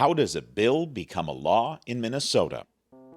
How does a bill become a law in Minnesota?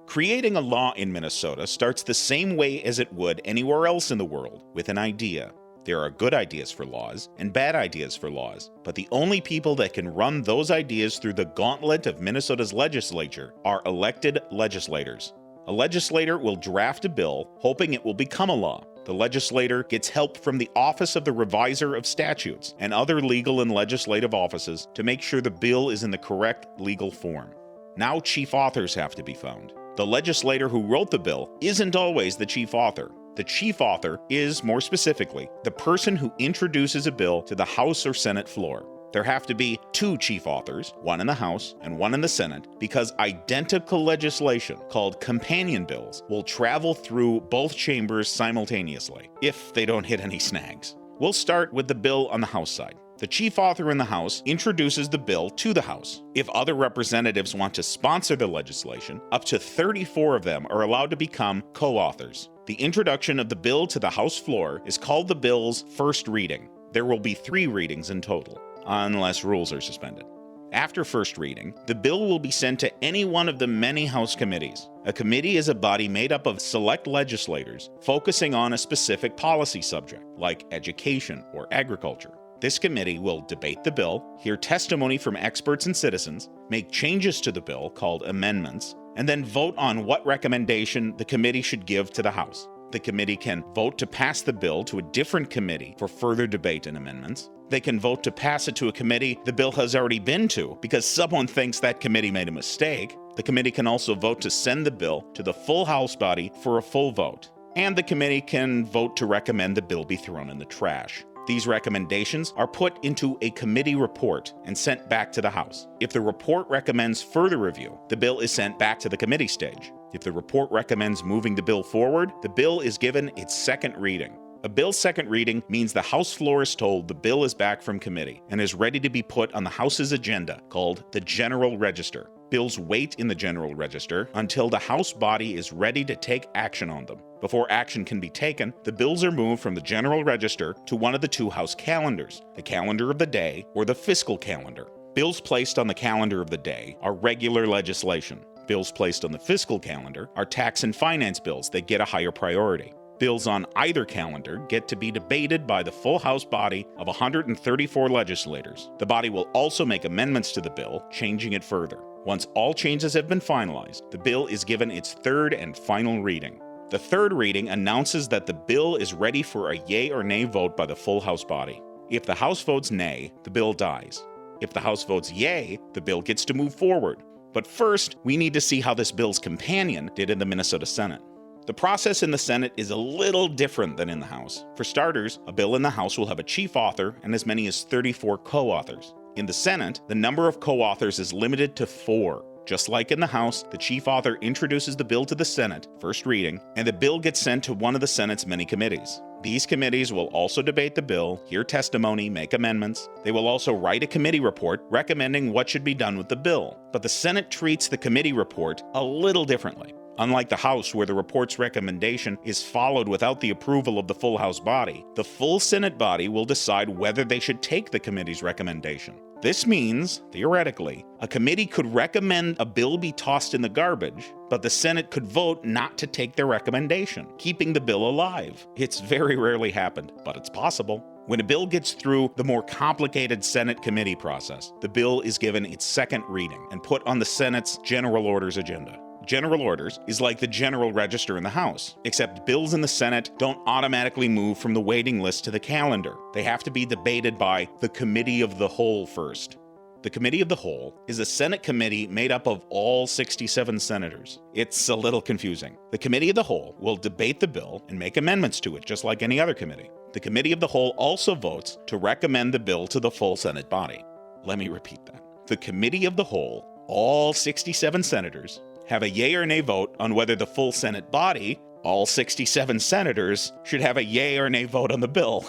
Creating a law in Minnesota starts the same way as it would anywhere else in the world, with an idea. There are good ideas for laws and bad ideas for laws, but the only people that can run those ideas through the gauntlet of Minnesota's legislature are elected legislators. A legislator will draft a bill, hoping it will become a law. The legislator gets help from the Office of the Reviser of Statutes and other legal and legislative offices to make sure the bill is in the correct legal form. Now chief authors have to be found. The legislator who wrote the bill isn't always the chief author. The chief author is, more specifically, the person who introduces a bill to the House or Senate floor. There have to be two chief authors, one in the House and one in the Senate, because identical legislation, called companion bills, will travel through both chambers simultaneously, if they don't hit any snags. We'll start with the bill on the House side. The chief author in the House introduces the bill to the House. If other representatives want to sponsor the legislation, up to 34 of them are allowed to become co-authors. The introduction of the bill to the House floor is called the bill's first reading. There will be 3 readings in total, unless rules are suspended. After first reading, the bill will be sent to any one of the many House committees. A committee is a body made up of select legislators focusing on a specific policy subject, like education or agriculture. This committee will debate the bill, hear testimony from experts and citizens, make changes to the bill called amendments, and then vote on what recommendation the committee should give to the House. The committee can vote to pass the bill to a different committee for further debate and amendments. They can vote to pass it to a committee the bill has already been to because someone thinks that committee made a mistake. The committee can also vote to send the bill to the full House body for a full vote. And the committee can vote to recommend the bill be thrown in the trash. These recommendations are put into a committee report and sent back to the House. If the report recommends further review, the bill is sent back to the committee stage. If the report recommends moving the bill forward, the bill is given its second reading. A bill's second reading means the House floor is told the bill is back from committee and is ready to be put on the House's agenda, called the General Register. Bills wait in the General Register until the House body is ready to take action on them. Before action can be taken, the bills are moved from the General Register to one of the 2 House calendars, the calendar of the day or the fiscal calendar. Bills placed on the calendar of the day are regular legislation. Bills placed on the fiscal calendar are tax and finance bills that get a higher priority. Bills on either calendar get to be debated by the full House body of 134 legislators. The body will also make amendments to the bill, changing it further. Once all changes have been finalized, the bill is given its third and final reading. The third reading announces that the bill is ready for a yea or nay vote by the full House body. If the House votes nay, the bill dies. If the House votes yea, the bill gets to move forward. But first, we need to see how this bill's companion did in the Minnesota Senate. The process in the Senate is a little different than in the House. For starters, a bill in the House will have a chief author and as many as 34 co-authors. In the Senate, the number of co-authors is limited to 4. Just like in the House, the chief author introduces the bill to the Senate, first reading, and the bill gets sent to one of the Senate's many committees. These committees will also debate the bill, hear testimony, make amendments. They will also write a committee report recommending what should be done with the bill. But the Senate treats the committee report a little differently. Unlike the House, where the report's recommendation is followed without the approval of the full House body, the full Senate body will decide whether they should take the committee's recommendation. This means, theoretically, a committee could recommend a bill be tossed in the garbage, but the Senate could vote not to take their recommendation, keeping the bill alive. It's very rarely happened, but it's possible. When a bill gets through the more complicated Senate committee process, the bill is given its second reading and put on the Senate's General Orders agenda. General Orders is like the General Register in the House, except bills in the Senate don't automatically move from the waiting list to the calendar. They have to be debated by the Committee of the Whole first. The Committee of the Whole is a Senate committee made up of all 67 senators. It's a little confusing. The Committee of the Whole will debate the bill and make amendments to it, just like any other committee. The Committee of the Whole also votes to recommend the bill to the full Senate body. Let me repeat that. The Committee of the Whole, all 67 senators, have a yea or nay vote on whether the full Senate body, all 67 senators, should have a yea or nay vote on the bill.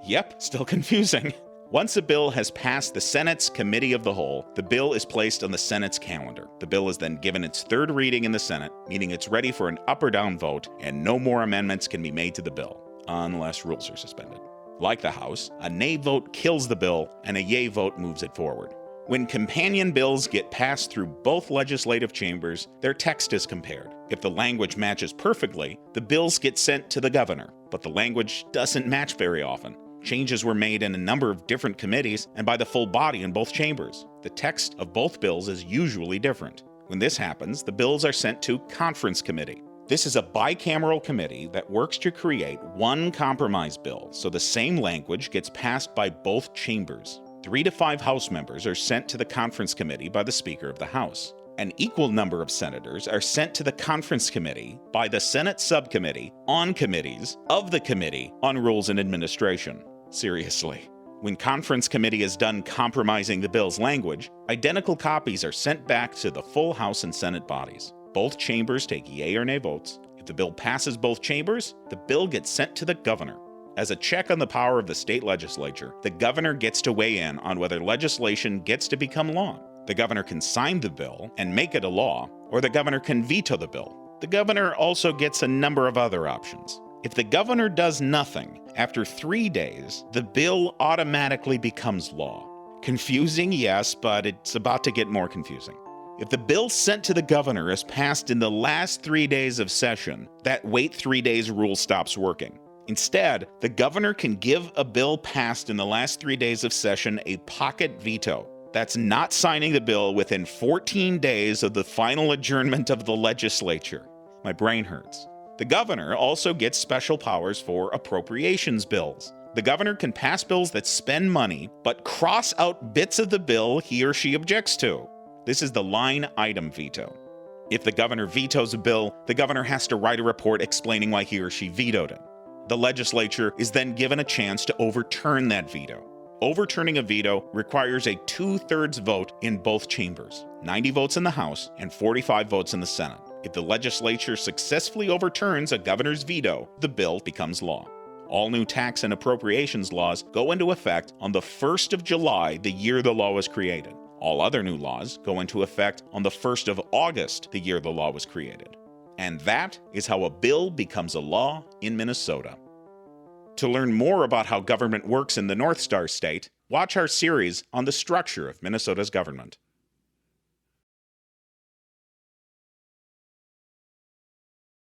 Yep, still confusing. Once a bill has passed the Senate's Committee of the Whole, the bill is placed on the Senate's calendar. The bill is then given its third reading in the Senate, meaning it's ready for an up or down vote, and no more amendments can be made to the bill, unless rules are suspended. Like the House, a nay vote kills the bill, and a yea vote moves it forward. When companion bills get passed through both legislative chambers, their text is compared. If the language matches perfectly, the bills get sent to the governor, but the language doesn't match very often. Changes were made in a number of different committees and by the full body in both chambers. The text of both bills is usually different. When this happens, the bills are sent to conference committee. This is a bicameral committee that works to create one compromise bill, so the same language gets passed by both chambers. 3 to 5 House members are sent to the conference committee by the Speaker of the House. An equal number of senators are sent to the conference committee by the Senate subcommittee on committees of the Committee on Rules and Administration. Seriously. When conference committee is done compromising the bill's language, identical copies are sent back to the full House and Senate bodies. Both chambers take yea or nay votes. If the bill passes both chambers, the bill gets sent to the governor. As a check on the power of the state legislature, the governor gets to weigh in on whether legislation gets to become law. The governor can sign the bill and make it a law, or the governor can veto the bill. The governor also gets a number of other options. If the governor does nothing, after 3 days, the bill automatically becomes law. Confusing, yes, but it's about to get more confusing. If the bill sent to the governor is passed in the last 3 days of session, that wait 3 days rule stops working. Instead, the governor can give a bill passed in the last 3 days of session a pocket veto. That's not signing the bill within 14 days of the final adjournment of the legislature. My brain hurts. The governor also gets special powers for appropriations bills. The governor can pass bills that spend money, but cross out bits of the bill he or she objects to. This is the line item veto. If the governor vetoes a bill, the governor has to write a report explaining why he or she vetoed it. The legislature is then given a chance to overturn that veto. Overturning a veto requires a 2/3 vote in both chambers, 90 votes in the House and 45 votes in the Senate. If the legislature successfully overturns a governor's veto, the bill becomes law. All new tax and appropriations laws go into effect on the 1st of July, the year the law was created. All other new laws go into effect on the 1st of August, the year the law was created. And that is how a bill becomes a law in Minnesota. To learn more about how government works in the North Star State, watch our series on the structure of Minnesota's government.